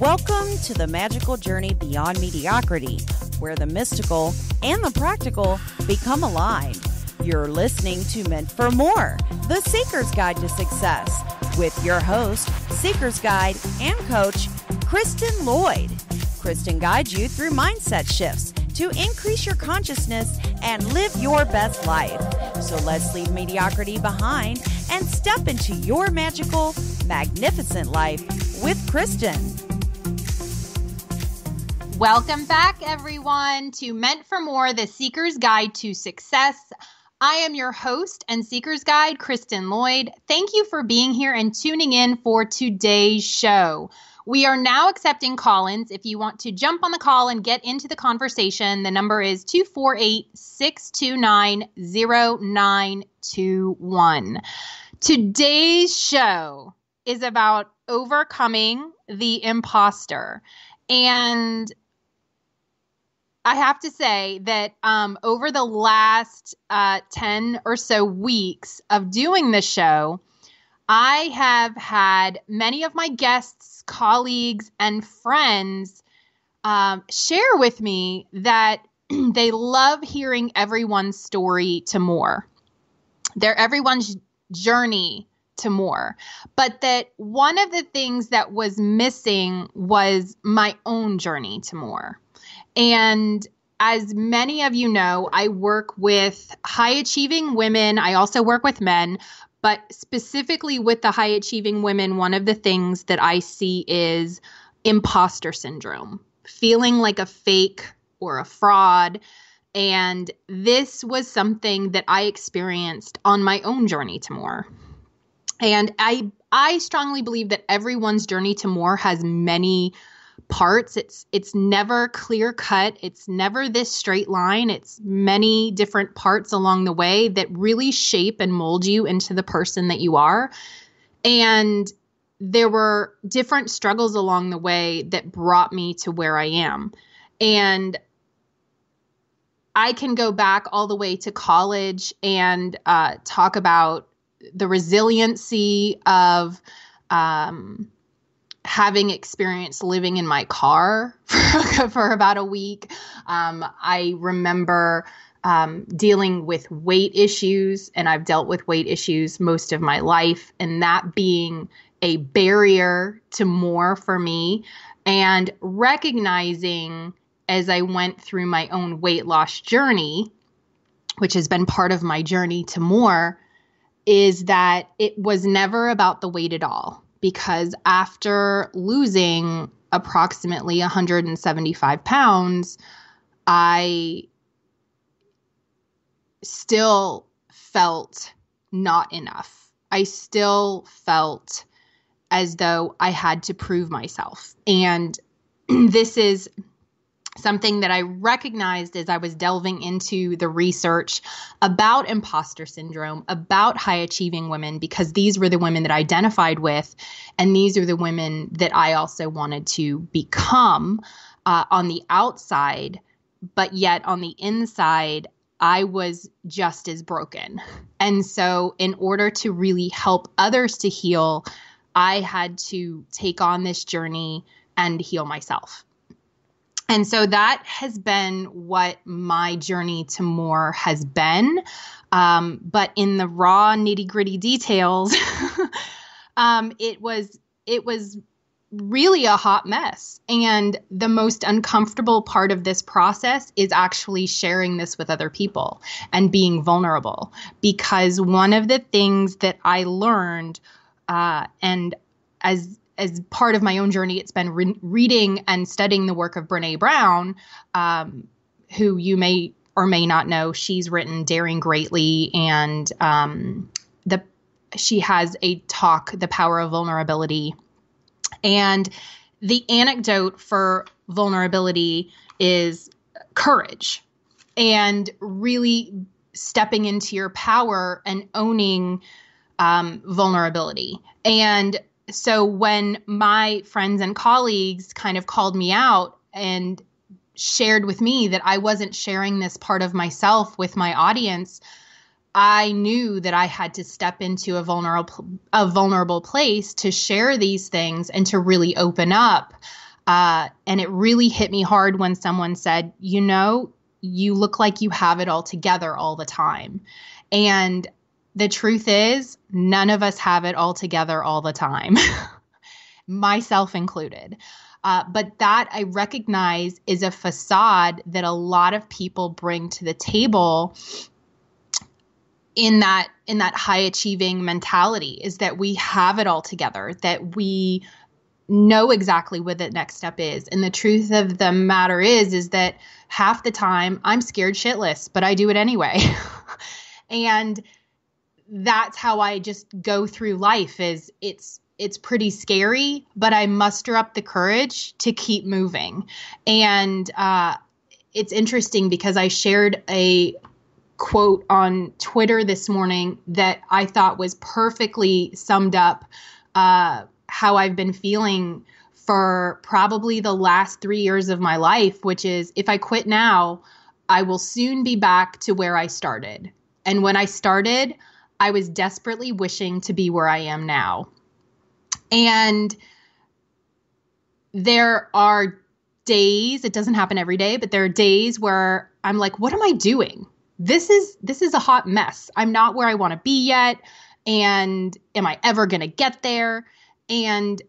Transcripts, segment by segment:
Welcome to the magical journey beyond mediocrity, where the mystical and the practical become aligned. You're listening to Meant for More, the Seeker's Guide to Success, with your host, Seeker's Guide and coach, Kristin Lloyd. Kristin guides you through mindset shifts to increase your consciousness and live your best life. So let's leave mediocrity behind and step into your magical, magnificent life with Kristin. Welcome back, everyone, to Meant for More, the Seeker's Guide to Success. I am your host and Seeker's Guide, Kristin Lloyd. Thank you for being here and tuning in for today's show. We are now accepting call-ins. If you want to jump on the call and get into the conversation, the number is 248-629-0921. Today's show is about overcoming the imposter. And I have to say that over the last 10 or so weeks of doing this show, I have had many of my guests, colleagues, and friends share with me that they love hearing everyone's story to more. They're everyone's journey to more. But that one of the things that was missing was my own journey to more. And as many of you know, I work with high-achieving women. I also work with men, but specifically with the high-achieving women, one of the things that I see is imposter syndrome, feeling like a fake or a fraud. And this was something that I experienced on my own journey to more. And I strongly believe that everyone's journey to more has many parts. It's never clear cut. It's never this straight line. It's many different parts along the way that really shape and mold you into the person that you are. And there were different struggles along the way that brought me to where I am. And I can go back all the way to college and talk about the resiliency of having experienced living in my car for about a week. I remember dealing with weight issues, and I've dealt with weight issues most of my life, and that being a barrier to more for me. And recognizing as I went through my own weight loss journey, which has been part of my journey to more, is that it was never about the weight at all. Because after losing approximately 175 pounds, I still felt not enough. I still felt as though I had to prove myself. And this is something that I recognized as I was delving into the research about imposter syndrome, about high-achieving women, because these were the women that I identified with, and these are the women that I also wanted to become on the outside, but yet on the inside, I was just as broken. And so in order to really help others to heal, I had to take on this journey and heal myself. And so that has been what my journey to more has been. But in the raw nitty-gritty details, it was really a hot mess. And the most uncomfortable part of this process is actually sharing this with other people and being vulnerable. Because one of the things that I learned, and as part of my own journey, it's been reading and studying the work of Brené Brown, who you may or may not know. She's written Daring Greatly, and she has a talk, The Power of Vulnerability. And the anecdote for vulnerability is courage and really stepping into your power and owning vulnerability. And so when my friends and colleagues kind of called me out and shared with me that I wasn't sharing this part of myself with my audience, I knew that I had to step into a vulnerable place to share these things and to really open up And it really hit me hard when someone said, you look like you have it all together all the time. And the truth is, none of us have it all together all the time, myself included. But that I recognize is a facade that a lot of people bring to the table in that high achieving mentality, is that we have it all together, that we know exactly what the next step is. And the truth of the matter is that half the time I'm scared shitless, but I do it anyway. And that's how I just go through life. It's pretty scary, but I muster up the courage to keep moving. And it's interesting because I shared a quote on Twitter this morning that I thought was perfectly summed up how I've been feeling for probably the last 3 years of my life, which is, if I quit now, I will soon be back to where I started. And when I started, I was desperately wishing to be where I am now. And there are days, it doesn't happen every day, but there are days where I'm like, what am I doing? This is a hot mess. I'm not where I want to be yet. And am I ever going to get there? And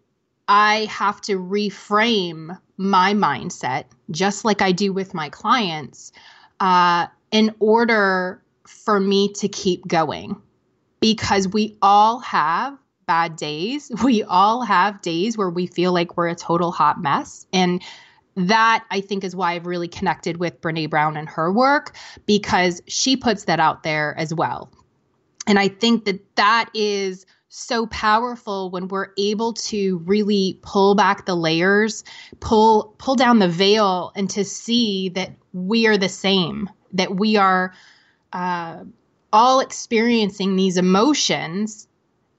I have to reframe my mindset, just like I do with my clients, in order for me to keep going. Because we all have bad days. We all have days where we feel like we're a total hot mess. And that, I think, is why I've really connected with Brené Brown and her work, because she puts that out there as well. And I think that is so powerful when we're able to really pull back the layers, pull down the veil, and to see that we are the same, that we are all experiencing these emotions,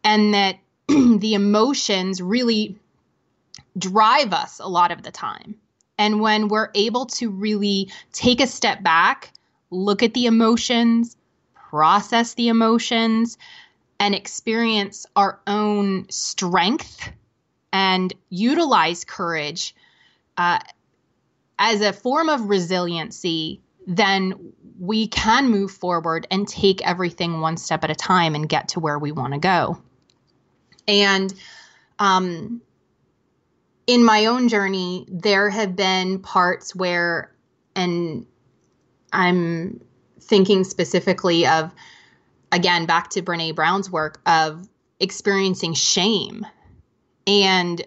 and that the emotions really drive us a lot of the time. And when we're able to really take a step back, look at the emotions, process the emotions, and experience our own strength and utilize courage as a form of resiliency, then we can move forward and take everything one step at a time and get to where we want to go. And in my own journey, there have been parts where, and I'm thinking specifically of, again, back to Brené Brown's work, of experiencing shame and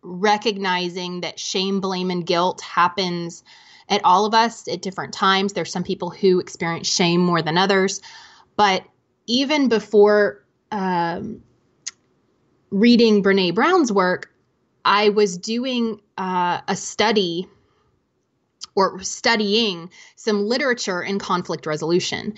recognizing that shame, blame, and guilt happens at all of us at different times. There's some people who experience shame more than others. But even before reading Brené Brown's work, I was doing a study or studying some literature in conflict resolution.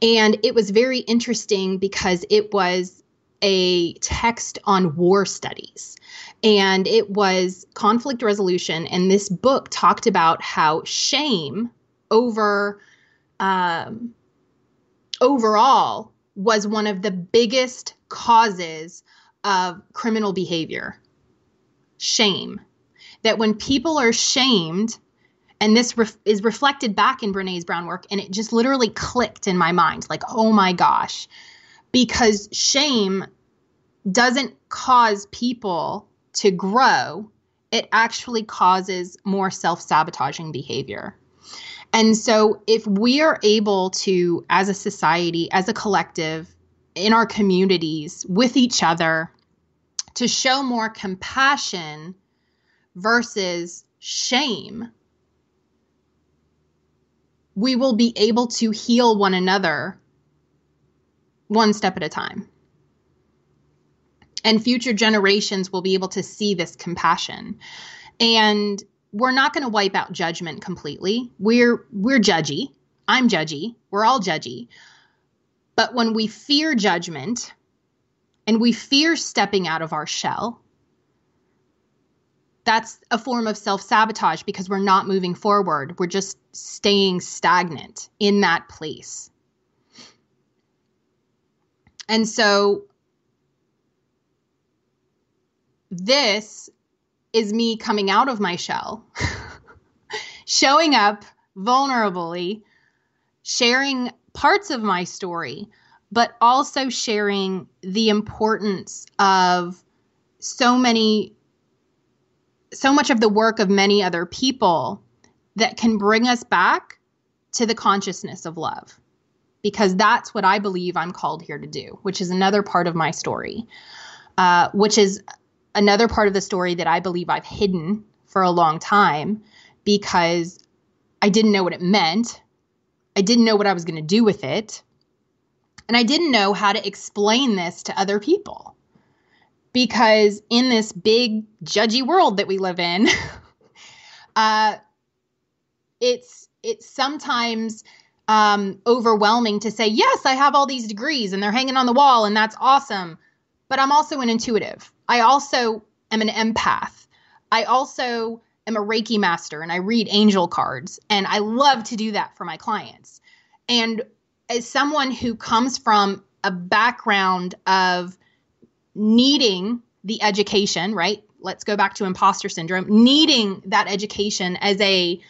And it was very interesting because it was a text on war studies. And it was conflict resolution. And this book talked about how shame overall was one of the biggest causes of criminal behavior. Shame. That when people are shamed, and this is reflected back in Brené Brown work, and it just literally clicked in my mind, like, oh my gosh, because shame doesn't cause people to grow. It actually causes more self-sabotaging behavior. And so if we are able to, as a society, as a collective, in our communities, with each other, to show more compassion versus shame, we will be able to heal one another one step at a time. And future generations will be able to see this compassion. And we're not going to wipe out judgment completely. We're judgy. I'm judgy. We're all judgy. But when we fear judgment and we fear stepping out of our shell, that's a form of self-sabotage because we're not moving forward. We're just staying stagnant in that place. And so this is me coming out of my shell, showing up vulnerably, sharing parts of my story, but also sharing the importance of so much of the work of many other people that can bring us back to the consciousness of love. Because that's what I believe I'm called here to do, which is another part of my story, which is another part of the story that I believe I've hidden for a long time because I didn't know what it meant. I didn't know what I was going to do with it. And I didn't know how to explain this to other people. Because in this big, judgy world that we live in, it's sometimes overwhelming to say, yes, I have all these degrees and they're hanging on the wall and that's awesome. But I'm also an intuitive. I also am an empath. I also am a Reiki master and I read angel cards and I love to do that for my clients. And as someone who comes from a background of needing the education, right? Let's go back to imposter syndrome, needing that education as a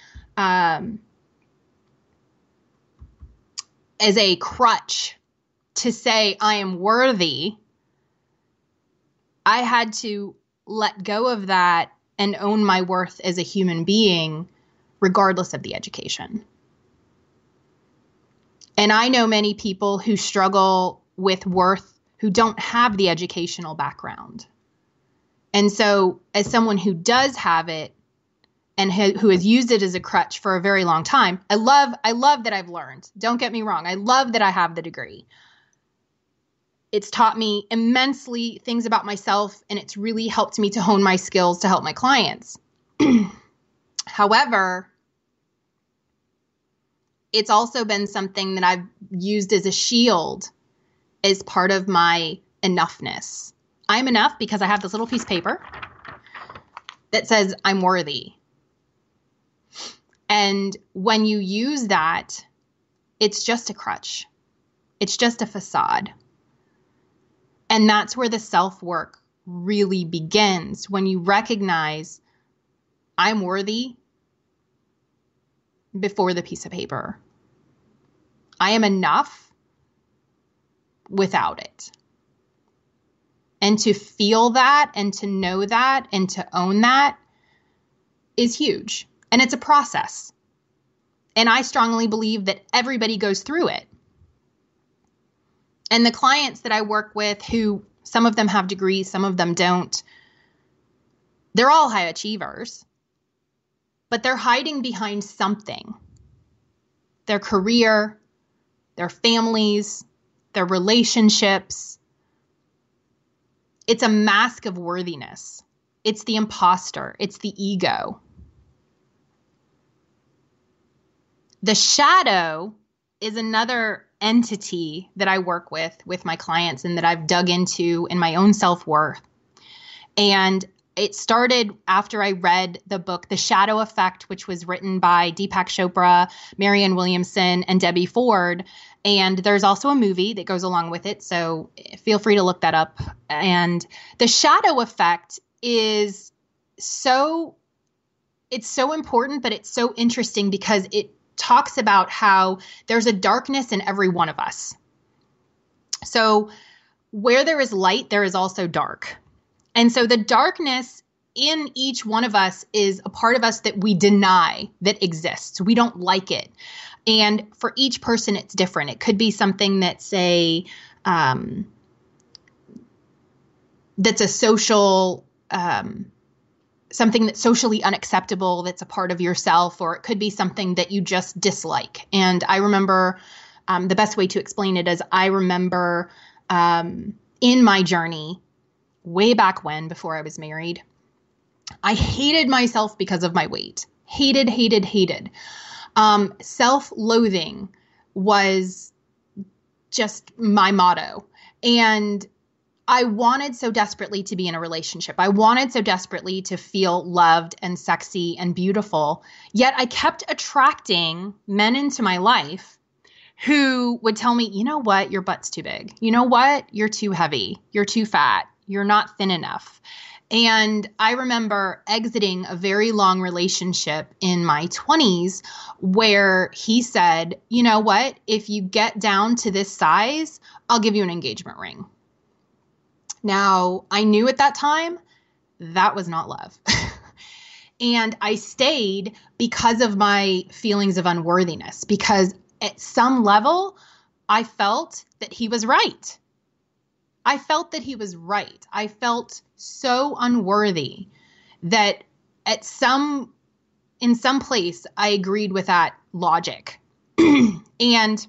crutch to say I am worthy, I had to let go of that and own my worth as a human being, regardless of the education. And I know many people who struggle with worth who don't have the educational background. And so as someone who does have it and who has used it as a crutch for a very long time, I love that I've learned. Don't get me wrong. I love that I have the degree. It's taught me immensely things about myself, and it's really helped me to hone my skills to help my clients. However, it's also been something that I've used as a shield as part of my enoughness. I'm enough because I have this little piece of paper that says I'm worthy. And when you use that, it's just a crutch. It's just a facade. And that's where the self-work really begins, when you recognize I'm worthy before the piece of paper. I am enough without it. And to feel that and to know that and to own that is huge. And it's a process. And I strongly believe that everybody goes through it. And the clients that I work with, who some of them have degrees, some of them don't, they're all high achievers, but they're hiding behind something. Their career, their families, their relationships. It's a mask of worthiness. It's the imposter. It's the ego. The shadow is another entity that I work with my clients and that I've dug into in my own self-worth. And it started after I read the book, The Shadow Effect, which was written by Deepak Chopra, Marianne Williamson, and Debbie Ford. And there's also a movie that goes along with it. So feel free to look that up. And the shadow effect is it's so important, but it's so interesting because it talks about how there's a darkness in every one of us. So where there is light, there is also dark. And so the darkness in each one of us is a part of us that we deny that exists. We don't like it. And for each person, it's different. It could be something that's that's a social, something that's socially unacceptable, that's a part of yourself, or it could be something that you just dislike. And I remember the best way to explain it is I remember in my journey, way back when, before I was married, I hated myself because of my weight. Hated. Self-loathing was just my motto. And I wanted so desperately to be in a relationship. I wanted so desperately to feel loved and sexy and beautiful. Yet I kept attracting men into my life who would tell me, you know what, your butt's too big. You know what, you're too heavy. You're too fat. You're not thin enough. And I remember exiting a very long relationship in my 20s where he said, you know what, if you get down to this size, I'll give you an engagement ring. Now, I knew at that time that was not love. And I stayed because of my feelings of unworthiness, because at some level, I felt that he was right. I felt that he was right. I felt so unworthy that in some place, I agreed with that logic. And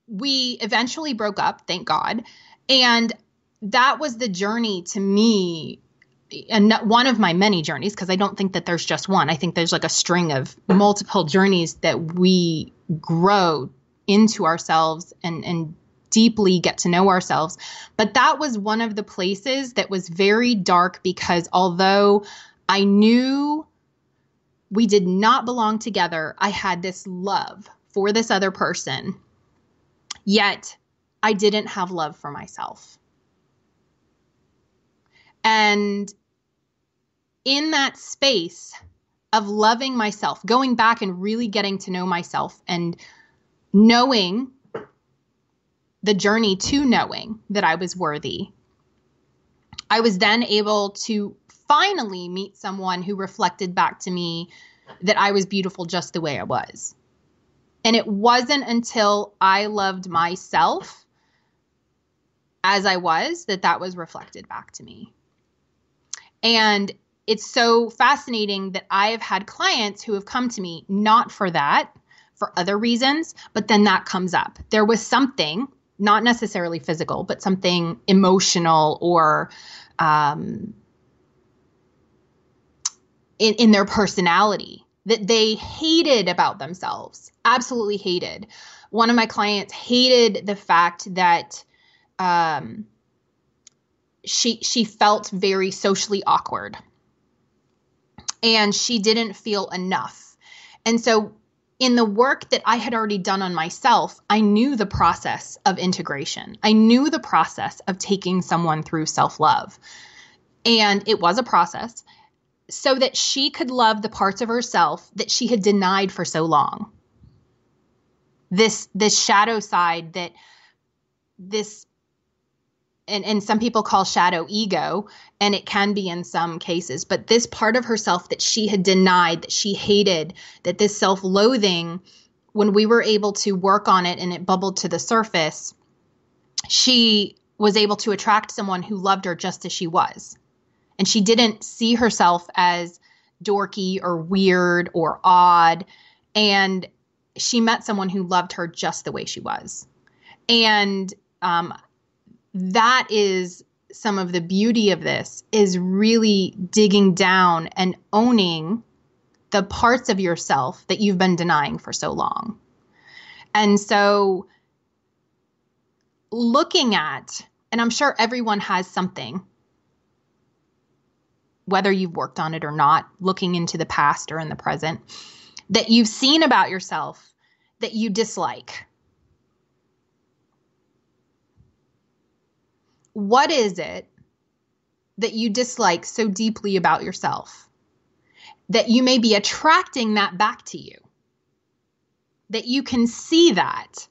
we eventually broke up, thank God. And that was the journey to me, and one of my many journeys, because I don't think that there's just one. I think there's like a string of multiple journeys that we grow into ourselves and deeply get to know ourselves. But that was one of the places that was very dark, because although I knew we did not belong together, I had this love for this other person, yet I didn't have love for myself. And in that space of loving myself, going back and really getting to know myself and knowing the journey to knowing that I was worthy, I was then able to finally meet someone who reflected back to me that I was beautiful just the way I was. And it wasn't until I loved myself as I was that was reflected back to me. And it's so fascinating that I have had clients who have come to me not for that, for other reasons, but then that comes up. There was something, not necessarily physical, but something emotional or in their personality that they hated about themselves, absolutely hated. One of my clients hated the fact that she felt very socially awkward and she didn't feel enough. And so in the work that I had already done on myself, I knew the process of integration. I knew the process of taking someone through self-love. And it was a process so that she could love the parts of herself that she had denied for so long. This shadow side that and some people call shadow ego, and it can be in some cases, but this part of herself that she had denied, that she hated, that this self-loathing, when we were able to work on it and it bubbled to the surface, she was able to attract someone who loved her just as she was. And she didn't see herself as dorky or weird or odd. And she met someone who loved her just the way she was. And that is some of the beauty of this, is really digging down and owning the parts of yourself that you've been denying for so long. And so looking at, and I'm sure everyone has something, whether you've worked on it or not, looking into the past or in the present, that you've seen about yourself that you dislike. What is it that you dislike so deeply about yourself that you may be attracting that back to you? That you can see that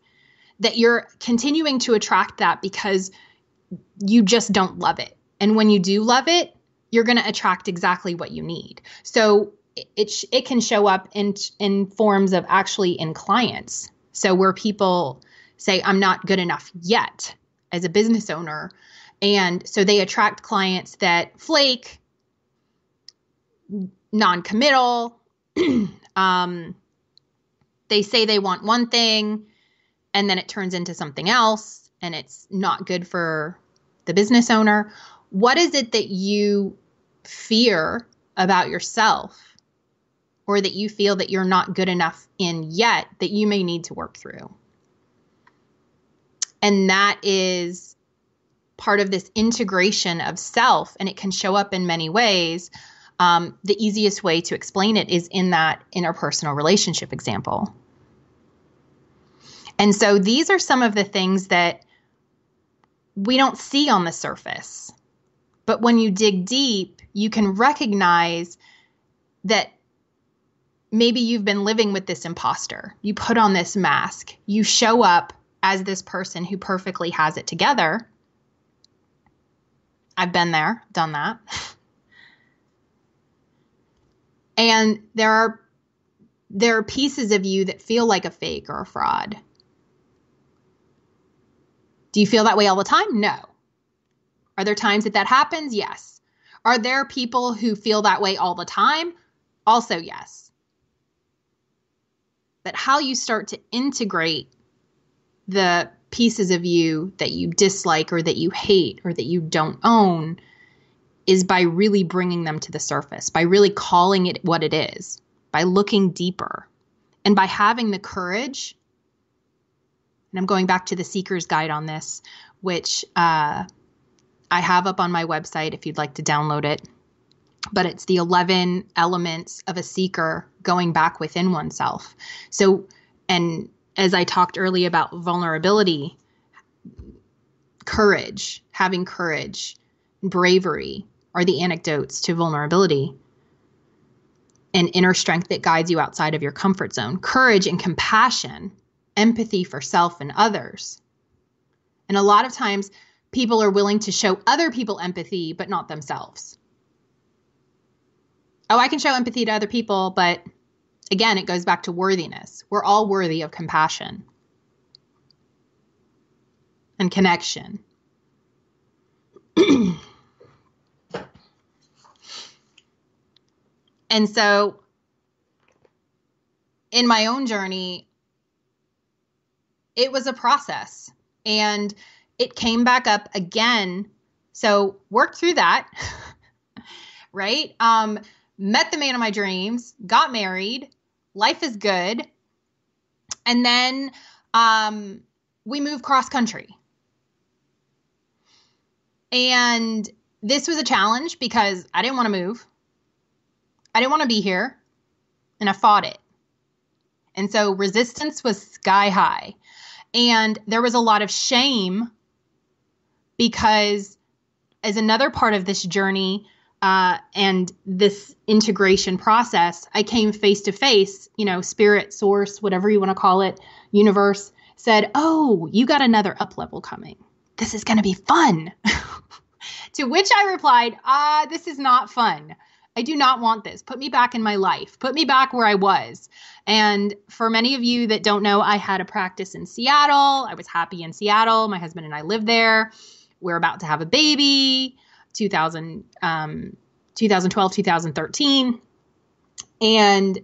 you're continuing to attract that because you just don't love it. And when you do love it, you're going to attract exactly what you need. So it can show up in forms of actually in clients. So where people say, I'm not good enough yet as a business owner. And so they attract clients that flake, non-committal. They say they want one thing and then it turns into something else and it's not good for the business owner. What is it that you fear about yourself, or that you feel that you're not good enough in yet, that you may need to work through? And that is part of this integration of self, and it can show up in many ways. The easiest way to explain it is in that interpersonal relationship example. And so these are some of the things that we don't see on the surface. But when you dig deep, you can recognize that maybe you've been living with this imposter. You put on this mask. You show up as this person who perfectly has it together. I've been there, done that. And there are pieces of you that feel like a fake or a fraud. Do you feel that way all the time? No. Are there times that happens? Yes. Are there people who feel that way all the time? Also, yes. But how you start to integrate the pieces of you that you dislike or that you hate or that you don't own is by really bringing them to the surface, by really calling it what it is, by looking deeper, and by having the courage. And I'm going back to the Seeker's Guide on this, which I have up on my website if you'd like to download it. But it's the 11 elements of a seeker going back within oneself. So, and as I talked earlier about vulnerability, courage, having courage, bravery are the antidotes to vulnerability, and inner strength that guides you outside of your comfort zone. Courage and compassion, empathy for self and others. And a lot of times people are willing to show other people empathy, but not themselves. Oh, I can show empathy to other people, but again, it goes back to worthiness. We're all worthy of compassion and connection. And so in my own journey, it was a process and it came back up again. So worked through that, right? Met the man of my dreams, got married, life is good. And then we moved cross country. And this was a challenge because I didn't want to move. I didn't want to be here, and I fought it. And so resistance was sky high. And there was a lot of shame because as another part of this journey and this integration process, I came face to face, spirit, source, whatever you want to call it, universe said, oh, you got another up level coming. This is going to be fun. To which I replied, this is not fun. I do not want this. Put me back in my life. Put me back where I was. And for many of you that don't know, I had a practice in Seattle. I was happy in Seattle. My husband and I lived there. We're about to have a baby, 2012, 2013. And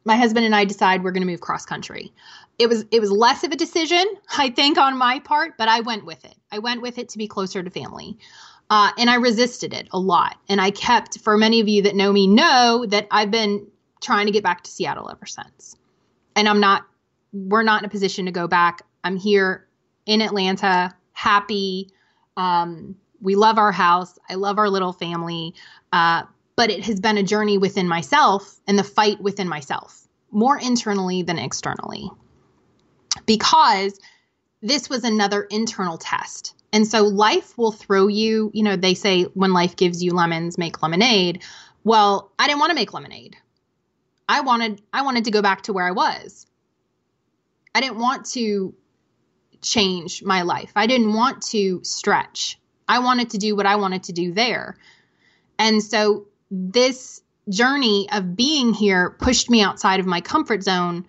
my husband and I decide we're going to move cross country. It was less of a decision, I think, on my part, but I went with it. I went with it to be closer to family. And I resisted it a lot. And I kept, for many of you that know me, know that I've been trying to get back to Seattle ever since. And we're not in a position to go back. I'm here in Atlanta, happy. We love our house. I love our little family. But it has been a journey within myself and the fight within myself, more internally than externally. Because this was another internal test. And so life will throw you, they say when life gives you lemons, make lemonade. Well, I didn't want to make lemonade. I wanted to go back to where I was. I didn't want to change my life. I didn't want to stretch. I wanted to do what I wanted to do there. And so this journey of being here pushed me outside of my comfort zone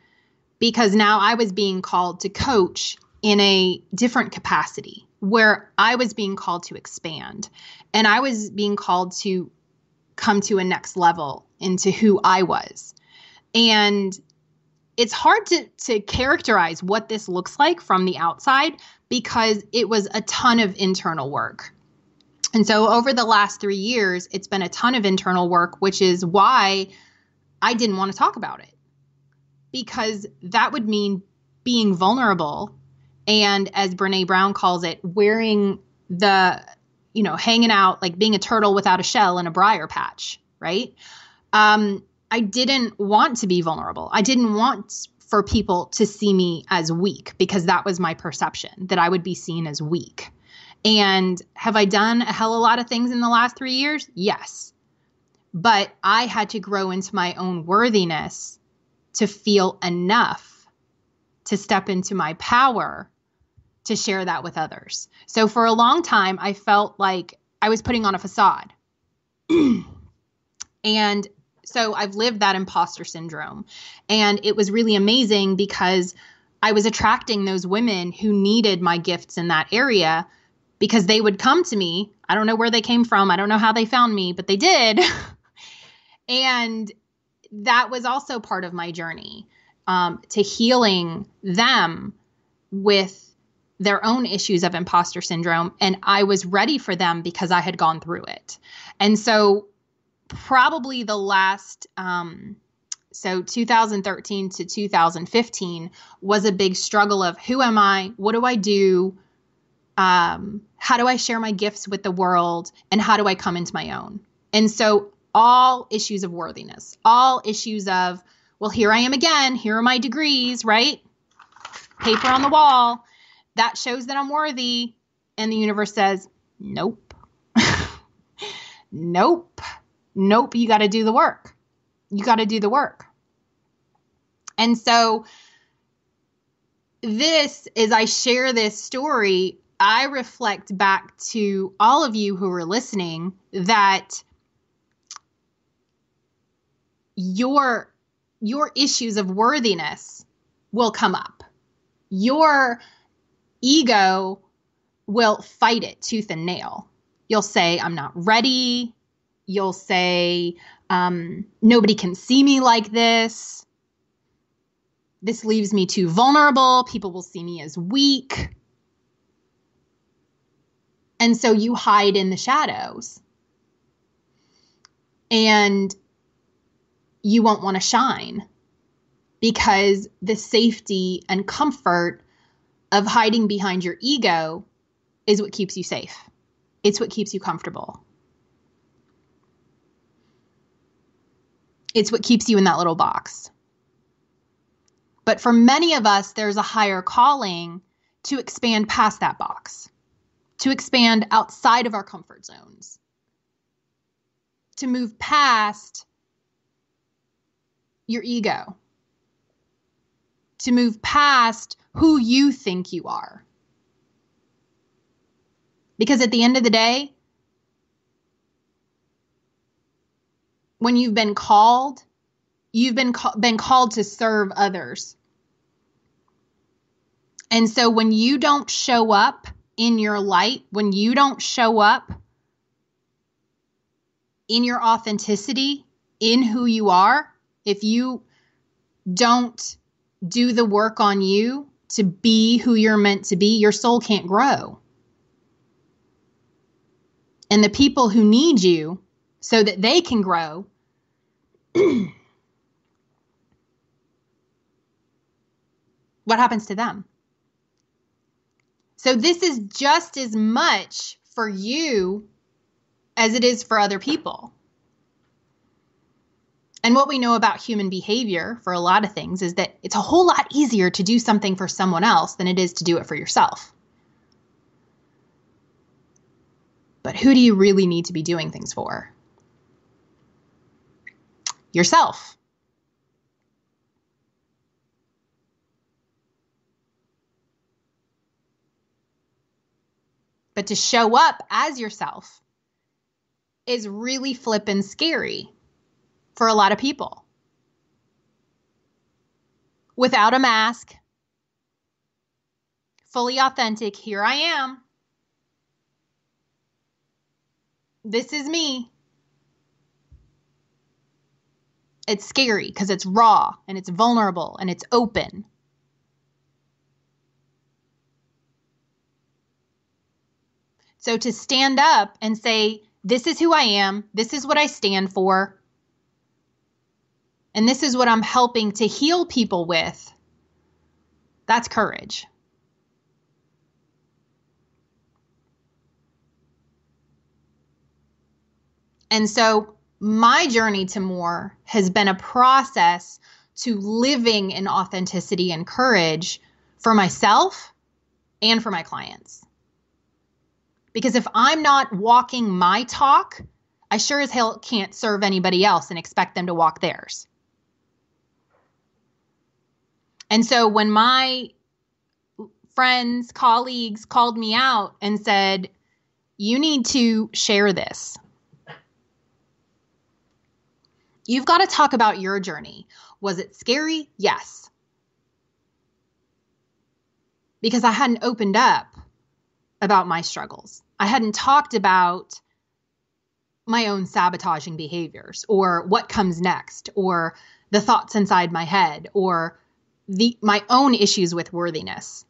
because now I was being called to coach in a different capacity where I was being called to expand and I was being called to come to a next level into who I was. And it's hard to characterize what this looks like from the outside because it was a ton of internal work. And so over the last 3 years, it's been a ton of internal work, which is why I didn't want to talk about it because that would mean being vulnerable. And as Brene Brown calls it, wearing the, hanging out, like being a turtle without a shell in a briar patch, right? I didn't want to be vulnerable. I didn't want for people to see me as weak because that was my perception, that I would be seen as weak. And have I done a hell of a lot of things in the last 3 years? Yes. But I had to grow into my own worthiness to feel enough to step into my power to share that with others. So for a long time, I felt like I was putting on a facade. And so I've lived that imposter syndrome. And it was really amazing because I was attracting those women who needed my gifts in that area, because they would come to me. I don't know where they came from. I don't know how they found me, but they did. And that was also part of my journey to healing them with their own issues of imposter syndrome. And I was ready for them because I had gone through it. And so probably the last, so 2013 to 2015 was a big struggle of who am I? What do I do? How do I share my gifts with the world? And how do I come into my own? And so all issues of worthiness, all issues of, well, here I am again. Here are my degrees, right? Paper on the wall. That shows that I'm worthy. And the universe says, nope. Nope. Nope. You got to do the work. You got to do the work. And so this, as I share this story, I reflect back to all of you who are listening that your issues of worthiness will come up. Your ego will fight it tooth and nail. You'll say, I'm not ready. You'll say, nobody can see me like this. This leaves me too vulnerable. People will see me as weak. And so you hide in the shadows. And you won't want to shine because the safety and comfort of hiding behind your ego is what keeps you safe. It's what keeps you comfortable. It's what keeps you in that little box. But for many of us, there's a higher calling to expand past that box, to expand outside of our comfort zones, to move past your ego, to move past who you think you are. Because at the end of the day, when you've been called, you've been called to serve others. And so when you don't show up in your light, when you don't show up in your authenticity, in who you are, if you don't do the work on you to be who you're meant to be, your soul can't grow. And the people who need you so that they can grow, what happens to them? So this is just as much for you as it is for other people. And what we know about human behavior for a lot of things is that it's a whole lot easier to do something for someone else than it is to do it for yourself. But who do you really need to be doing things for? Yourself. But to show up as yourself is really flippin' scary for a lot of people. Without a mask, fully authentic, here I am. This is me. It's scary because it's raw and it's vulnerable and it's open. So to stand up and say, this is who I am, this is what I stand for, and this is what I'm helping to heal people with, that's courage. And so my journey to more has been a process to living in authenticity and courage for myself and for my clients. Because if I'm not walking my talk, I sure as hell can't serve anybody else and expect them to walk theirs. And so when my friends, colleagues called me out and said, you need to share this. You've got to talk about your journey. Was it scary? Yes. Because I hadn't opened up about my struggles. I hadn't talked about my own sabotaging behaviors or what comes next or the thoughts inside my head or my own issues with worthiness.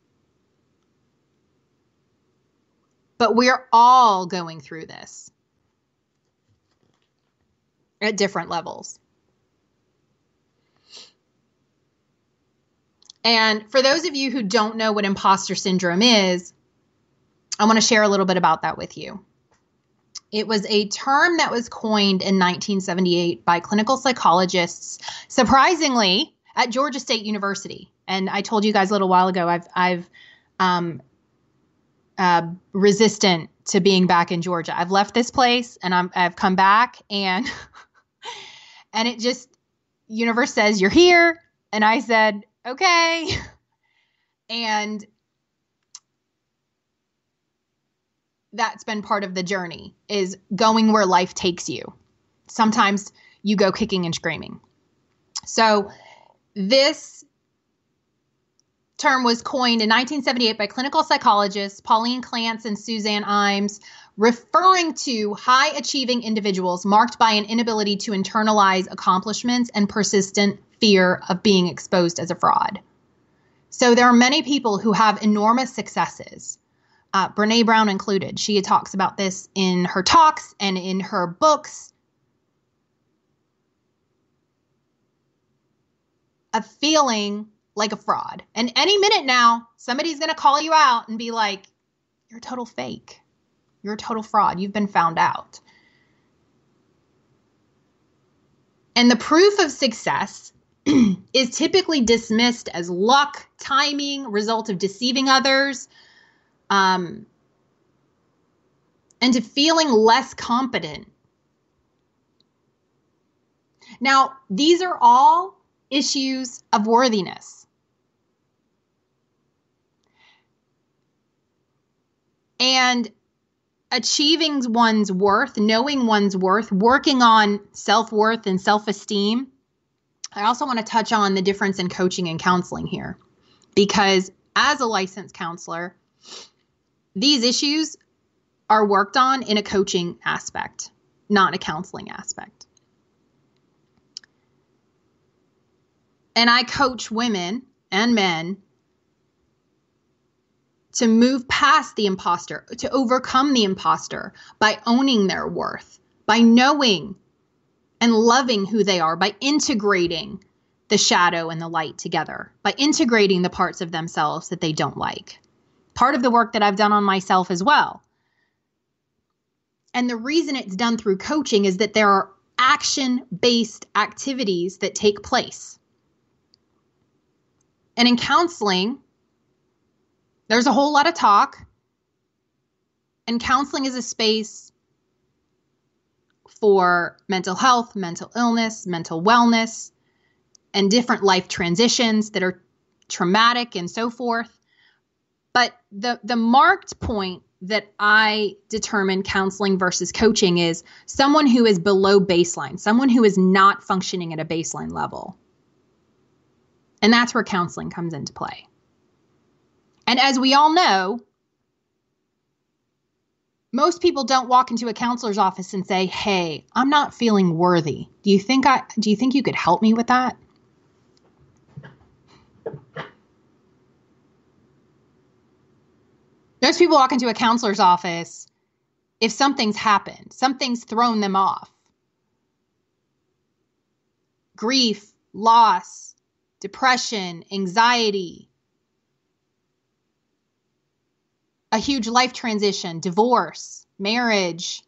But we're all going through this at different levels. And for those of you who don't know what imposter syndrome is, I want to share a little bit about that with you. It was a term that was coined in 1978 by clinical psychologists, surprisingly, at Georgia State University. And I told you guys a little while ago, I've resistant to being back in Georgia. I've left this place and I've come back and and it just, universe says you're here. And I said, okay. And that's been part of the journey, is going where life takes you. Sometimes you go kicking and screaming. So this term was coined in 1978 by clinical psychologists Pauline Clance and Suzanne Imes, referring to high-achieving individuals marked by an inability to internalize accomplishments and persistent fear of being exposed as a fraud. So there are many people who have enormous successes, Brene Brown included. She talks about this in her talks and in her books, of feeling like a fraud. And any minute now, somebody's going to call you out and be like, you're a total fake. You're a total fraud. You've been found out. And the proof of success is typically dismissed as luck, timing, result of deceiving others, and to feeling less competent. Now, these are all issues of worthiness. And achieving one's worth, knowing one's worth, working on self-worth and self-esteem. I also want to touch on the difference in coaching and counseling here, because as a licensed counselor, these issues are worked on in a coaching aspect, not a counseling aspect. And I coach women and men to move past the imposter, to overcome the imposter by owning their worth, by knowing and loving who they are, by integrating the shadow and the light together, by integrating the parts of themselves that they don't like. Part of the work that I've done on myself as well. And the reason it's done through coaching is that there are action-based activities that take place. And in counseling, there's a whole lot of talk. And counseling is a space for mental health, mental illness, mental wellness, and different life transitions that are traumatic and so forth. But the marked point that I determine counseling versus coaching is someone who is below baseline, someone who is not functioning at a baseline level. And that's where counseling comes into play. And as we all know, most people don't walk into a counselor's office and say, "Hey, I'm not feeling worthy. Do you think you could help me with that?" Most people walk into a counselor's office if something's happened, something's thrown them off. Grief, loss, depression, anxiety, a huge life transition, divorce, marriage,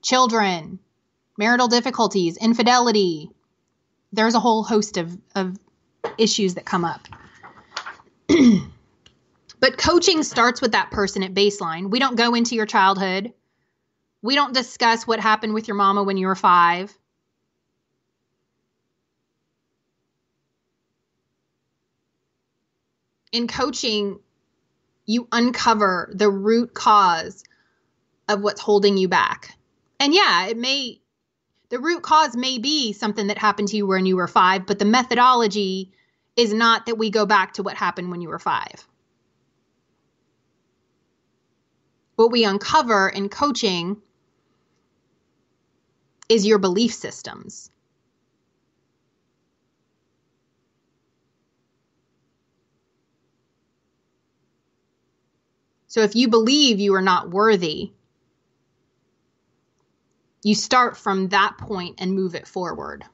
children, marital difficulties, infidelity. There's a whole host of issues that come up. But coaching starts with that person at baseline. We don't go into your childhood. We don't discuss what happened with your mama when you were 5. In coaching, you uncover the root cause of what's holding you back. And yeah, the root cause may be something that happened to you when you were 5, but the methodology is not that we go back to what happened when you were 5. What we uncover in coaching is your belief systems. So if you believe you are not worthy, you start from that point and move it forward.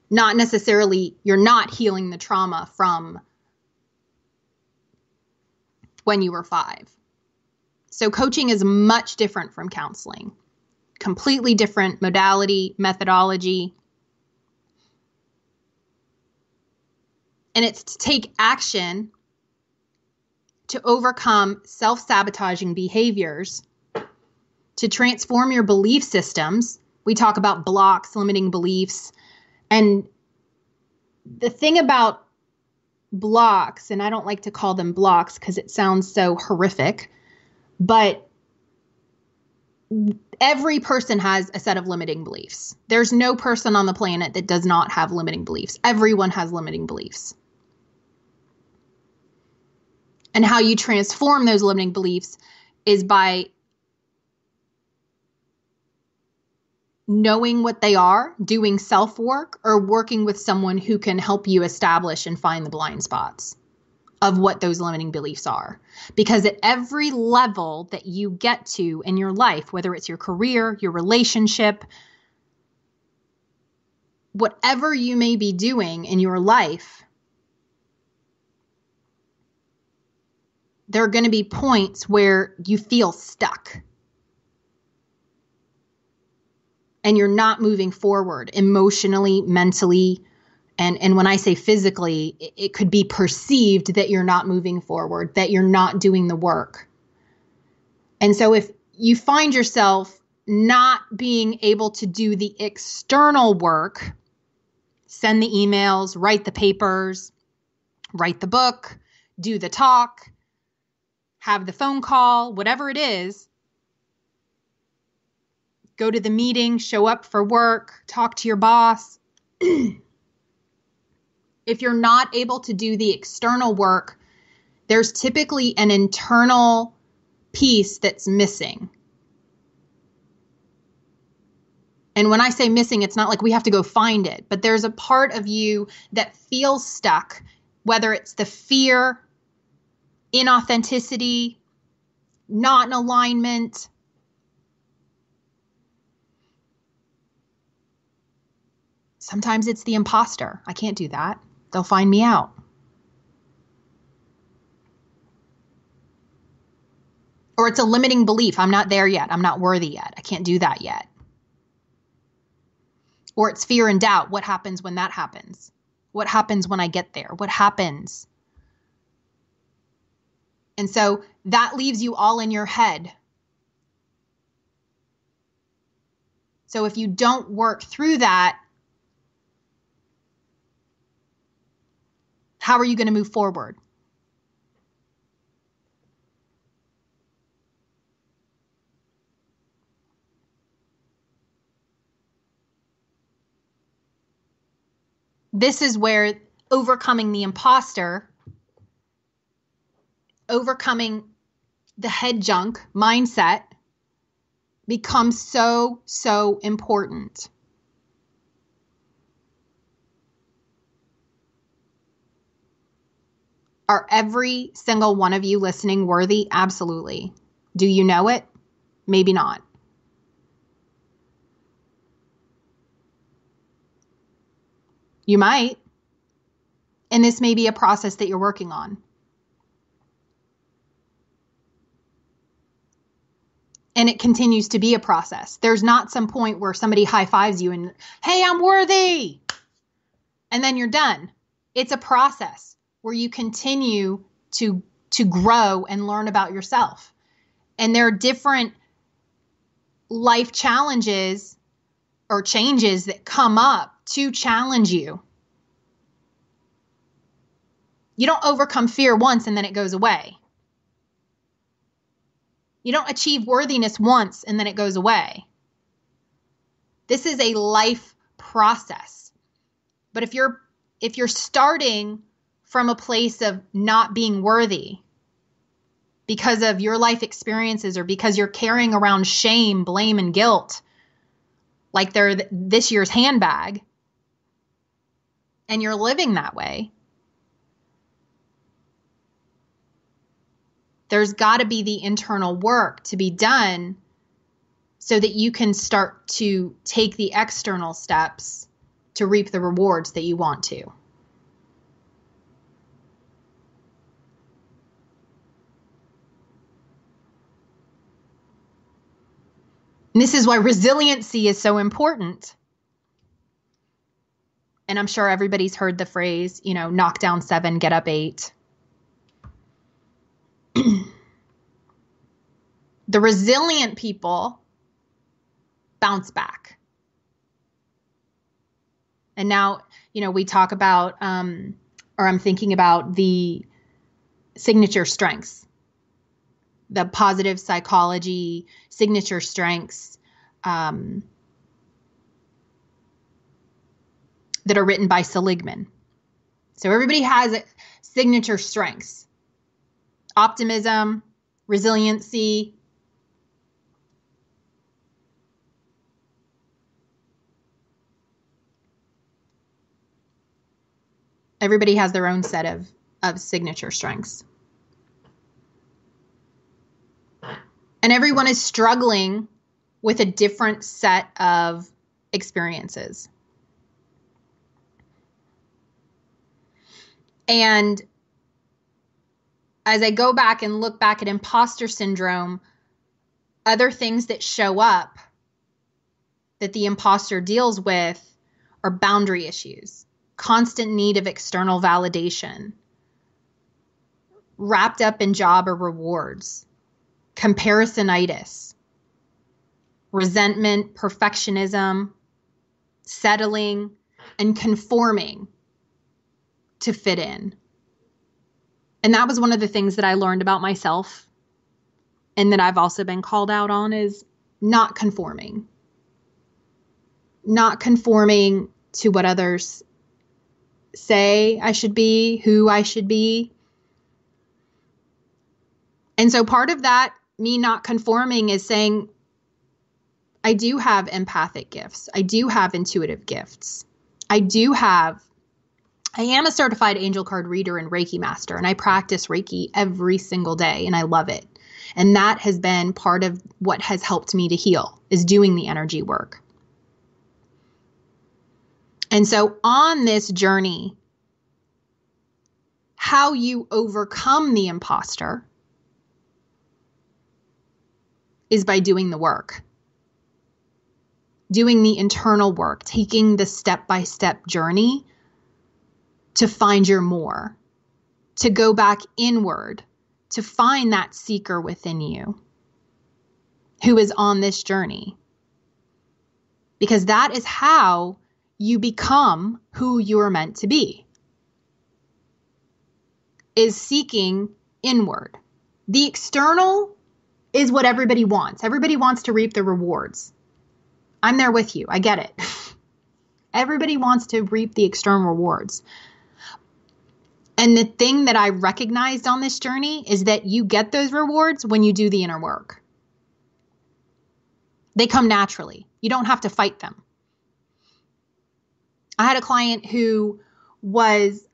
Not necessarily, you're not healing the trauma from when you were 5. So coaching is much different from counseling. Completely different modality, methodology. And it's to take action to overcome self-sabotaging behaviors, to transform your belief systems. We talk about blocks, limiting beliefs. And the thing about blocks, and I don't like to call them blocks because it sounds so horrific, but every person has a set of limiting beliefs. There's no person on the planet that does not have limiting beliefs. Everyone has limiting beliefs. And how you transform those limiting beliefs is by knowing what they are, doing self-work, or working with someone who can help you establish and find the blind spots of what those limiting beliefs are. Because at every level that you get to in your life, whether it's your career, your relationship, whatever you may be doing in your life, there are going to be points where you feel stuck and you're not moving forward emotionally, mentally, and when I say physically, it could be perceived that you're not moving forward, that you're not doing the work. And so if you find yourself not being able to do the external work, send the emails, write the papers, write the book, do the talk, have the phone call, whatever it is, go to the meeting, show up for work, talk to your boss. If you're not able to do the external work, there's typically an internal piece that's missing. And when I say missing, it's not like we have to go find it, but there's a part of you that feels stuck, whether it's the fear, inauthenticity, not in alignment. Sometimes it's the imposter. I can't do that. They'll find me out. Or it's a limiting belief. I'm not there yet. I'm not worthy yet. I can't do that yet. Or it's fear and doubt. What happens when that happens? What happens when I get there? What happens? And so that leaves you all in your head. So if you don't work through that, how are you going to move forward? This is where overcoming the imposter, overcoming the head junk mindset becomes so, so important. Are every single one of you listening worthy? Absolutely. Do you know it? Maybe not. You might. And this may be a process that you're working on. And it continues to be a process. There's not some point where somebody high-fives you and, hey, I'm worthy. And then you're done. It's a process where you continue to grow and learn about yourself. And there are different life challenges or changes that come up to challenge you. You don't overcome fear once and then it goes away. You don't achieve worthiness once and then it goes away. This is a life process. But if you're starting from a place of not being worthy because of your life experiences or because you're carrying around shame, blame, and guilt like they're this year's handbag, and you're living that way, there's got to be the internal work to be done so that you can start to take the external steps to reap the rewards that you want to. And this is why resiliency is so important. And I'm sure everybody's heard the phrase, knock down 7, get up 8. The resilient people bounce back. And now, we talk about, or I'm thinking about the signature strengths, the positive psychology signature strengths that are written by Seligman. So everybody has signature strengths: optimism, resiliency, everybody has their own set of signature strengths. And everyone is struggling with a different set of experiences. And as I go back and look back at imposter syndrome, other things that show up that the imposter deals with are boundary issues, constant need of external validation, wrapped up in job or rewards, comparisonitis, resentment, perfectionism, settling, and conforming to fit in. And that was one of the things that I learned about myself and that I've also been called out on, is not conforming. Not conforming to what others say I should be, who I should be. And so part of that, me not conforming, is saying, I do have empathic gifts. I do have intuitive gifts. I am a certified angel card reader and Reiki master, and I practice Reiki every single day, and I love it. And that has been part of what has helped me to heal, is doing the energy work. And so on this journey, how you overcome the imposter is by doing the work, doing the internal work, taking the step-by-step journey to find your more, to go back inward, to find that seeker within you who is on this journey. Because that is how you become who you are meant to be, is seeking inward. The external is what everybody wants. Everybody wants to reap the rewards. I'm there with you. I get it. Everybody wants to reap the external rewards. And the thing that I recognized on this journey is that you get those rewards when you do the inner work. They come naturally. You don't have to fight them. I had a client who was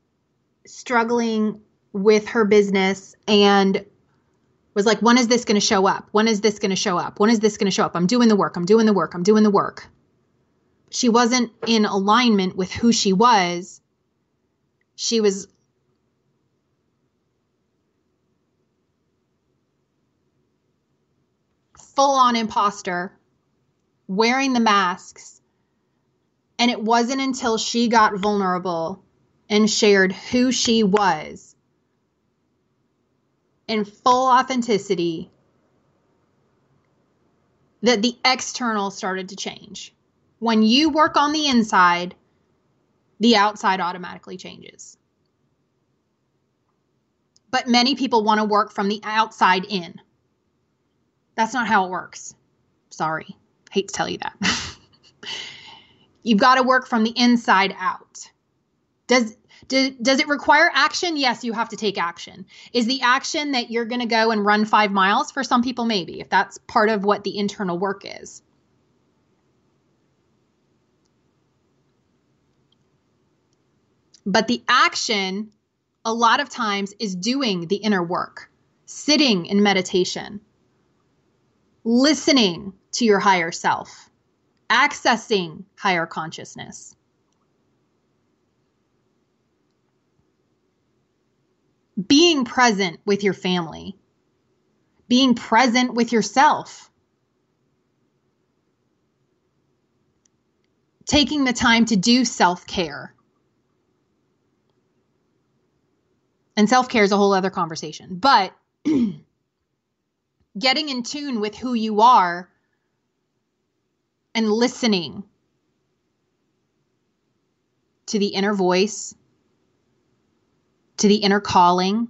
struggling with her business and was like, when is this going to show up? When is this going to show up? When is this going to show up? I'm doing the work. I'm doing the work. I'm doing the work. She wasn't in alignment with who she was. She was full on imposter, wearing the masks. And it wasn't until she got vulnerable and shared who she was in full authenticity that the external started to change. When you work on the inside, the outside automatically changes. But many people want to work from the outside in. That's not how it works. Sorry. Hate to tell you that. You've got to work from the inside out. Does it require action? Yes, you have to take action. Is the action that you're going to go and run 5 miles? For some people, maybe, if that's part of what the internal work is. But the action, a lot of times, is doing the inner work, sitting in meditation, listening to your higher self, accessing higher consciousness. Being present with your family, being present with yourself, taking the time to do self-care. And self-care is a whole other conversation, but getting in tune with who you are and listening to the inner voice, to the inner calling,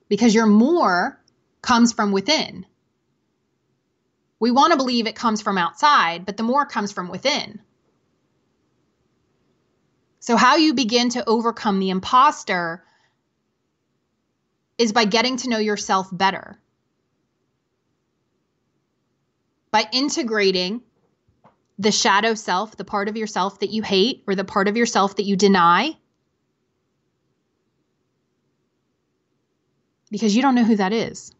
because your more comes from within. We want to believe it comes from outside, but the more comes from within. So how you begin to overcome the imposter is by getting to know yourself better. By integrating the shadow self, the part of yourself that you hate, or the part of yourself that you deny, because you don't know who that is.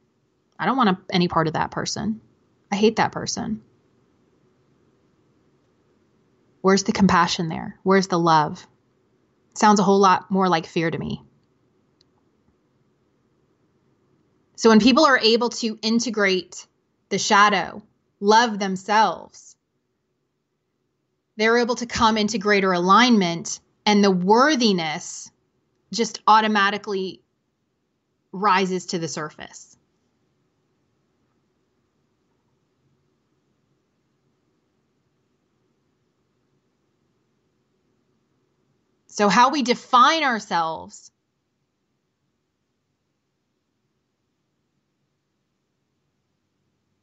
I don't want any part of that person. I hate that person. Where's the compassion there? Where's the love? Sounds a whole lot more like fear to me. So when people are able to integrate the shadow, love themselves, they're able to come into greater alignment, and the worthiness just automatically rises to the surface. So how we define ourselves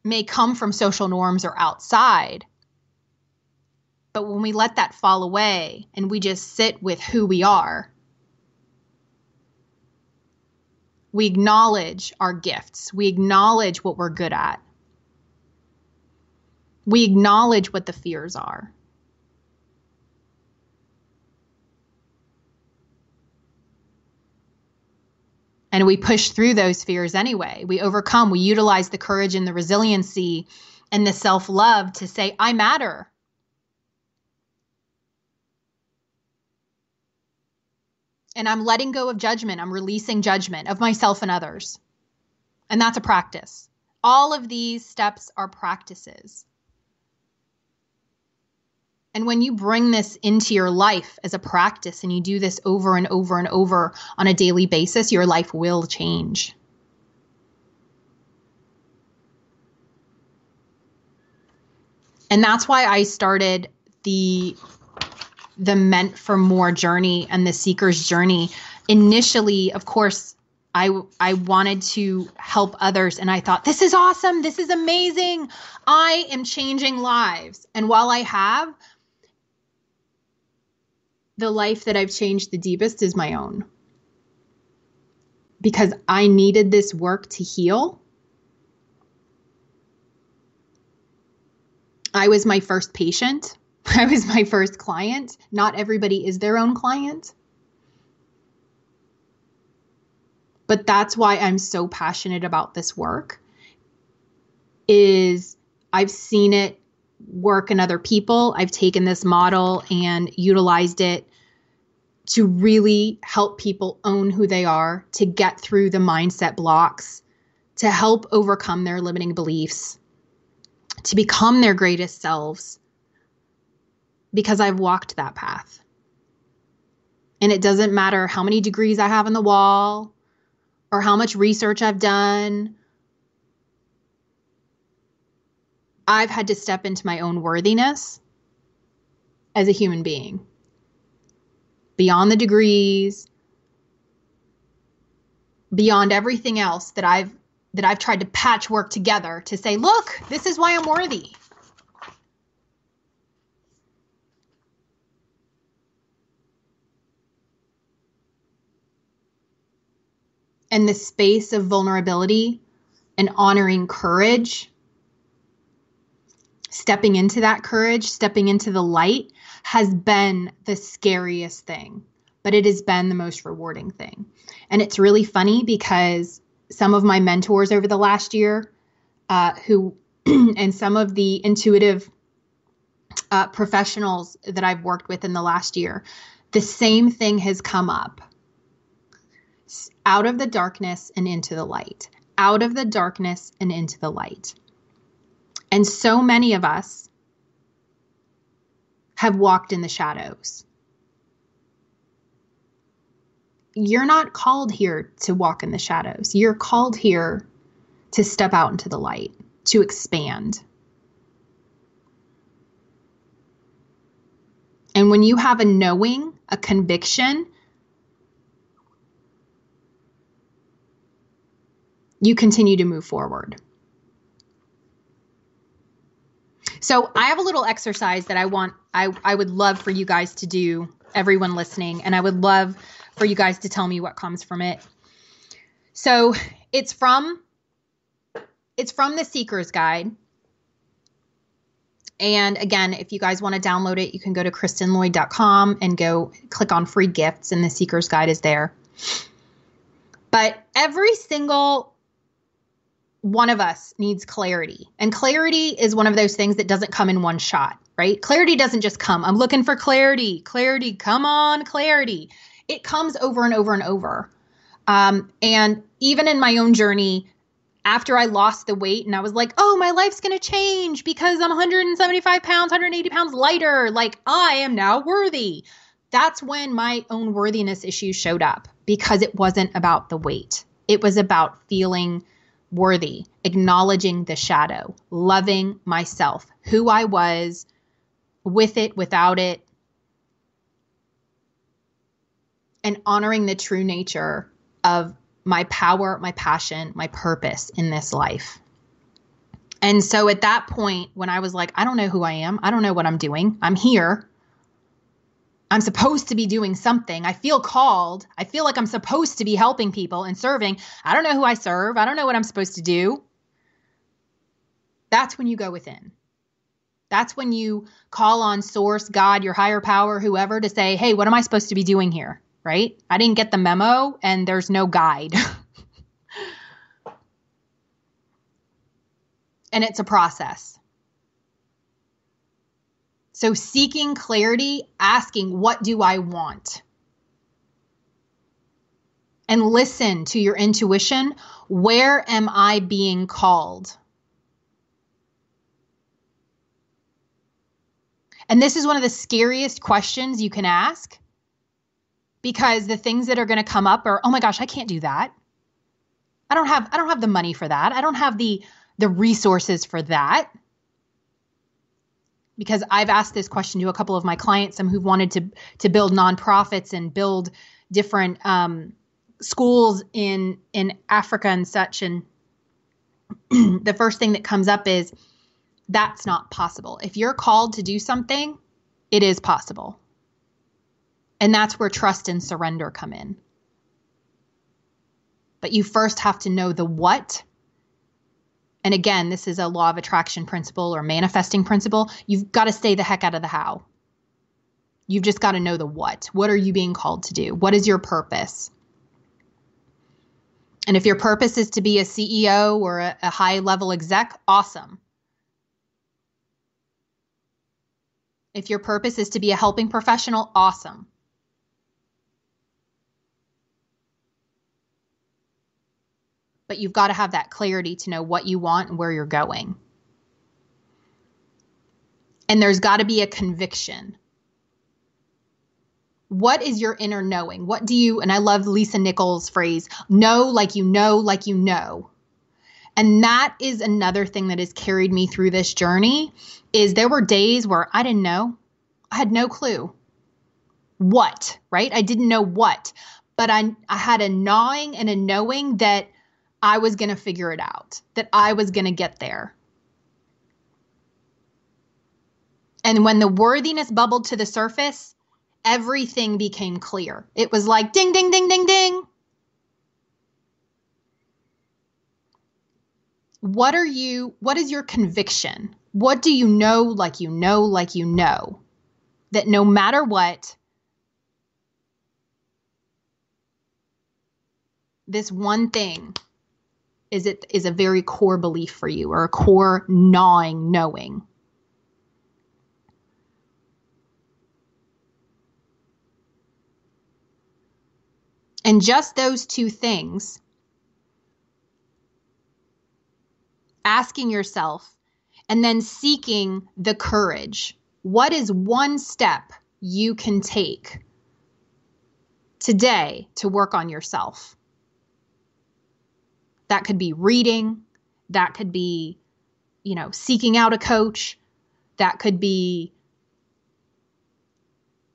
may come from social norms or outside. But when we let that fall away and we just sit with who we are, we acknowledge our gifts. We acknowledge what we're good at. We acknowledge what the fears are. And we push through those fears anyway. We overcome, we utilize the courage and the resiliency and the self-love to say, I matter. And I'm letting go of judgment. I'm releasing judgment of myself and others. And that's a practice. All of these steps are practices. And when you bring this into your life as a practice and you do this over and over and over on a daily basis, your life will change. And that's why I started the Meant for More journey and the Seeker's journey. Initially, of course, I wanted to help others, and I thought, this is awesome. This is amazing. I am changing lives. And while I have, the life that I've changed the deepest is my own. Because I needed this work to heal. I was my first patient. I was my first client. Not everybody is their own client. But that's why I'm so passionate about this work. Is I've seen it work in other people. I've taken this model and utilized it to really help people own who they are, to get through the mindset blocks, to help overcome their limiting beliefs, to become their greatest selves, because I've walked that path. And it doesn't matter how many degrees I have on the wall, or how much research I've done. I've had to step into my own worthiness as a human being, beyond the degrees, beyond everything else that I've tried to patchwork together to say, look, this is why I'm worthy. And the space of vulnerability and honoring courage, stepping into that courage, stepping into the light, has been the scariest thing, but it has been the most rewarding thing. And it's really funny because some of my mentors over the last year, who and some of the intuitive professionals that I've worked with in the last year, the same thing has come up. Out of the darkness and into the light. Out of the darkness and into the light. And so many of us have walked in the shadows. You're not called here to walk in the shadows. You're called here to step out into the light, to expand. And when you have a knowing, a conviction, you continue to move forward. So I have a little exercise that I would love for you guys to do, everyone listening, and I would love for you guys to tell me what comes from it. So it's from the Seeker's Guide. And again, if you guys want to download it, you can go to kristinlloyd.com and go click on free gifts, and the Seeker's Guide is there. But every single one of us needs clarity. And clarity is one of those things that doesn't come in one shot, right? Clarity doesn't just come. I'm looking for clarity. Clarity, come on, clarity. It comes over and over and over. And even in my own journey, after I lost the weight and I was like, oh, my life's going to change because I'm 175 pounds, 180 pounds lighter. Like, I am now worthy. That's when my own worthiness issues showed up, because it wasn't about the weight. It was about feeling worthy, acknowledging the shadow, loving myself, who I was, with it, without it, and honoring the true nature of my power, my passion, my purpose in this life. And so at that point, when I was like, I don't know who I am, I don't know what I'm doing, I'm here, I'm supposed to be doing something. I feel called. I feel like I'm supposed to be helping people and serving. I don't know who I serve. I don't know what I'm supposed to do. That's when you go within. That's when you call on source, God, your higher power, whoever, to say, hey, what am I supposed to be doing here? Right? I didn't get the memo and there's no guide. And it's a process. So seeking clarity, asking, what do I want? And listen to your intuition. Where am I being called? And this is one of the scariest questions you can ask, because the things that are going to come up are, oh my gosh, I can't do that. I don't have the money for that. I don't have the resources for that. Because I've asked this question to a couple of my clients, some who've wanted to build nonprofits and build different schools in Africa and such. And the first thing that comes up is, that's not possible. If you're called to do something, it is possible. And that's where trust and surrender come in. But you first have to know the what. And again, this is a law of attraction principle or manifesting principle. You've got to stay the heck out of the how. You've just got to know the what. What are you being called to do? What is your purpose? And if your purpose is to be a CEO or a high-level exec, awesome. If your purpose is to be a helping professional, awesome. But you've got to have that clarity to know what you want and where you're going. And there's got to be a conviction. What is your inner knowing? What do you, and I love Lisa Nichols' phrase, know like you know, like you know. And that is another thing that has carried me through this journey, is there were days where I didn't know. I had no clue what, right? I didn't know what, but I had a gnawing and a knowing that I was going to figure it out, that I was going to get there. And when the worthiness bubbled to the surface, everything became clear. It was like ding, ding, ding, ding, ding. What is your conviction? What do you know, like you know, like you know, that no matter what, this one thing is a very core belief for you, or a core gnawing knowing. And just those two things, asking yourself and then seeking the courage. What is one step you can take today to work on yourself? That could be reading. That could be, seeking out a coach. That could be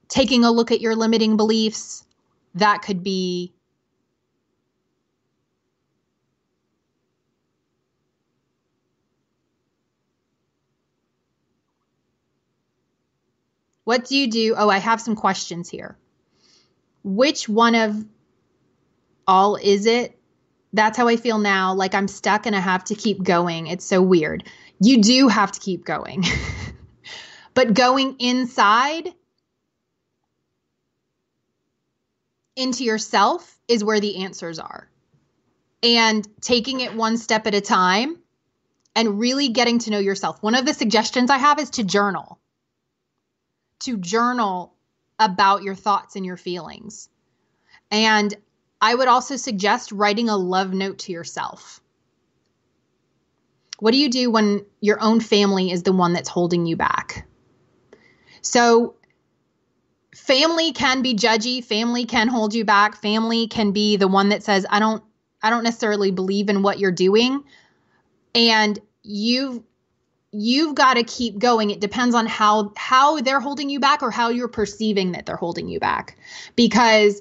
taking a look at your limiting beliefs. That could be what do you do? Oh, I have some questions here. Which one of all is it? That's how I feel now. Like I'm stuck and I have to keep going. It's so weird. You do have to keep going. But going inside into yourself is where the answers are. And taking it one step at a time and really getting to know yourself. One of the suggestions I have is to journal. To journal about your thoughts and your feelings. And I would also suggest writing a love note to yourself. What do you do when your own family is the one that's holding you back? So family can be judgy. Family can hold you back. Family can be the one that says, I don't necessarily believe in what you're doing. And you've got to keep going. It depends on how they're holding you back, or how you're perceiving that they're holding you back, because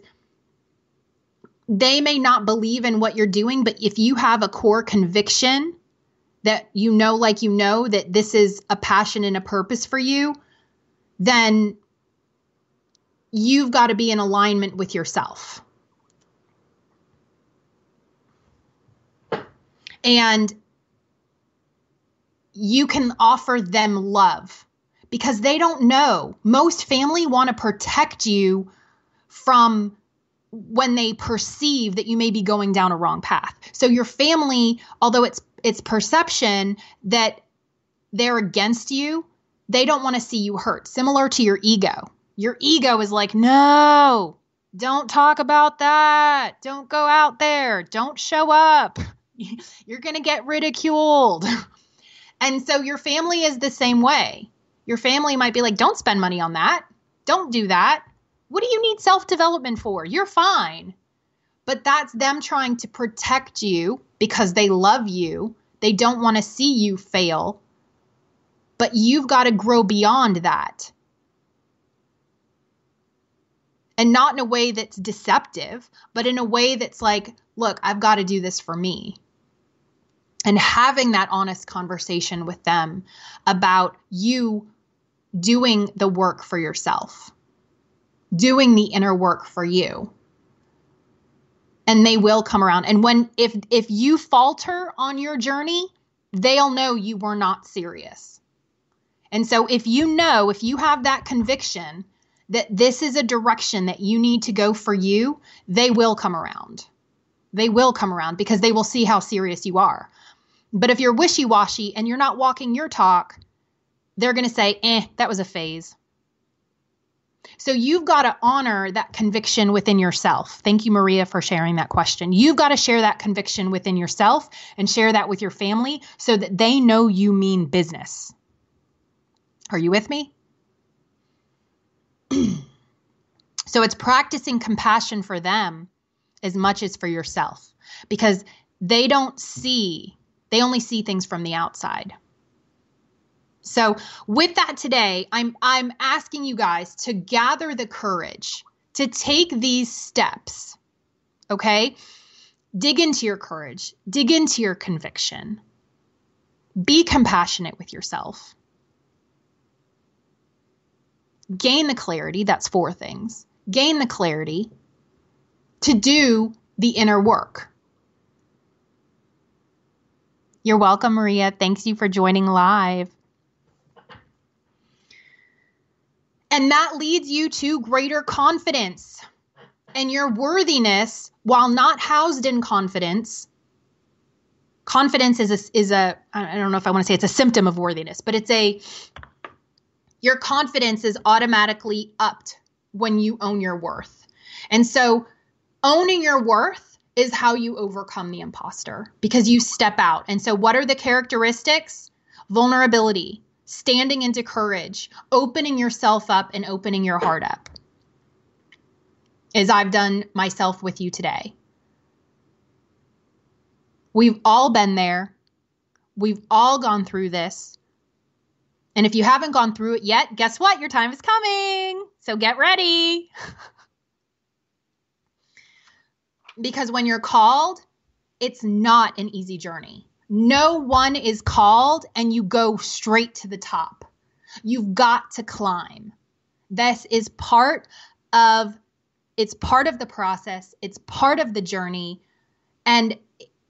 they may not believe in what you're doing. But if you have a core conviction that like that this is a passion and a purpose for you, then you've got to be in alignment with yourself. And you can offer them love, because they don't know. Most family want to protect you from when they perceive that you may be going down a wrong path. So your family, although it's perception that they're against you, they don't want to see you hurt. Similar to your ego. Your ego is like, no, don't talk about that. Don't go out there. Don't show up. You're going to get ridiculed. And so your family is the same way. Your family might be like, don't spend money on that. Don't do that. What do you need self-development for? You're fine. But that's them trying to protect you because they love you. They don't want to see you fail. But you've got to grow beyond that. And not in a way that's deceptive, but in a way that's like, look, I've got to do this for me. And having that honest conversation with them about you doing the work for yourself, doing the inner work for you. And they will come around. And if you falter on your journey, they'll know you were not serious. And so if you have that conviction that this is a direction that you need to go for you, they will come around. They will come around because they will see how serious you are. But if you're wishy-washy and you're not walking your talk, they're going to say, that was a phase. So you've got to honor that conviction within yourself. Thank you, Maria, for sharing that question. You've got to share that conviction within yourself and share that with your family so that they know you mean business. Are you with me? So it's practicing compassion for them as much as for yourself, because they only see things from the outside. So with that today, I'm asking you guys to gather the courage to take these steps, okay? Dig into your courage, dig into your conviction, be compassionate with yourself, gain the clarity, that's 4 things, gain the clarity to do the inner work. You're welcome, Maria. Thanks you for joining live. And that leads you to greater confidence and your worthiness, while not housed in confidence. Confidence is a I don't know if I want to say it's a symptom of worthiness, but your confidence is automatically upped when you own your worth. And so owning your worth is how you overcome the imposter, because you step out. And so what are the characteristics? Vulnerability, standing into courage, opening yourself up and opening your heart up, as I've done myself with you today. We've all been there. We've all gone through this. And if you haven't gone through it yet, guess what? Your time is coming. So get ready. Because when you're called, it's not an easy journey. No one is called and you go straight to the top. You've got to climb. This is part of the process. It's part of the journey. And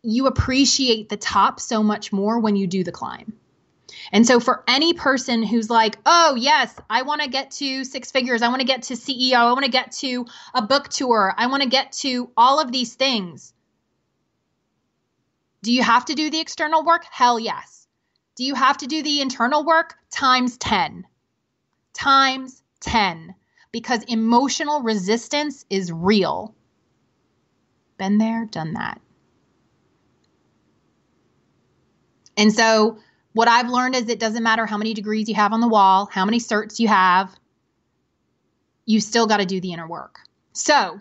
you appreciate the top so much more when you do the climb. And so for any person who's like, oh, yes, I want to get to 6 figures. I want to get to CEO. I want to get to a book tour. I want to get to all of these things. Do you have to do the external work? Hell yes. Do you have to do the internal work? Times 10. Times 10. Because emotional resistance is real. Been there, done that. And so what I've learned is it doesn't matter how many degrees you have on the wall, how many certs you have, you still got to do the inner work. So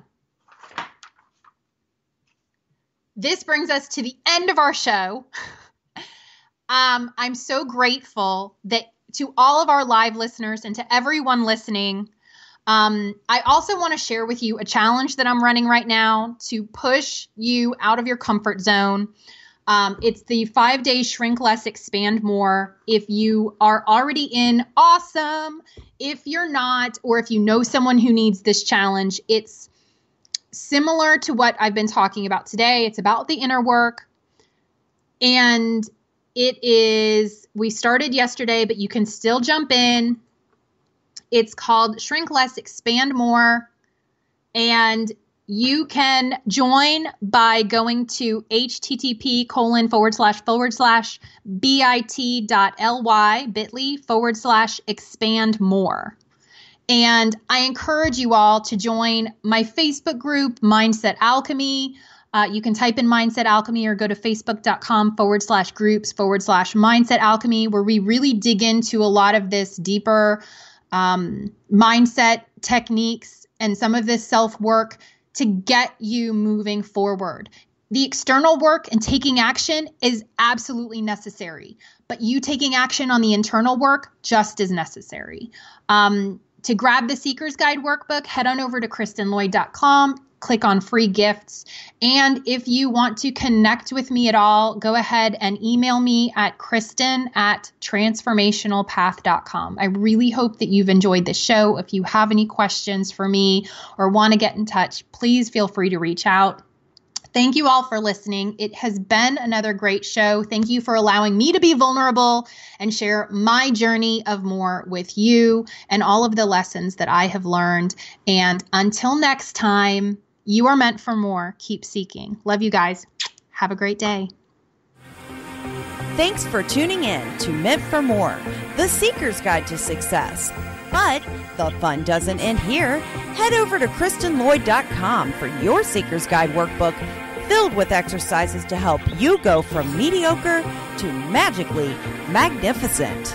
this brings us to the end of our show. I'm so grateful that to all of our live listeners and to everyone listening. I also want to share with you a challenge that I'm running right now to push you out of your comfort zone. It's the 5 days Shrink Less, Expand More. If you are already in, awesome. If you're not, or if you know someone who needs this challenge, it's similar to what I've been talking about today. It's about the inner work. And we started yesterday, but you can still jump in. It's called Shrink Less, Expand More. And you can join by going to http://bit.ly/expand more. And I encourage you all to join my Facebook group, Mindset Alchemy. You can type in Mindset Alchemy or go to facebook.com/groups/Mindset Alchemy, where we really dig into a lot of this deeper mindset techniques and some of this self-work to get you moving forward. The external work and taking action is absolutely necessary, but you taking action on the internal work just as necessary. To grab the Seeker's Guide workbook, head on over to KristinLloyd.com, click on free gifts. And if you want to connect with me at all, go ahead and email me at Kristin@transformationalpath.com. I really hope that you've enjoyed the show. If you have any questions for me or want to get in touch, please feel free to reach out. Thank you all for listening. It has been another great show. Thank you for allowing me to be vulnerable and share my journey of more with you and all of the lessons that I have learned. And until next time, you are meant for more. Keep seeking. Love you guys. Have a great day. Thanks for tuning in to Meant for More, the Seeker's Guide to Success. But the fun doesn't end here. Head over to KristinLloyd.com for your Seeker's Guide workbook filled with exercises to help you go from mediocre to magically magnificent.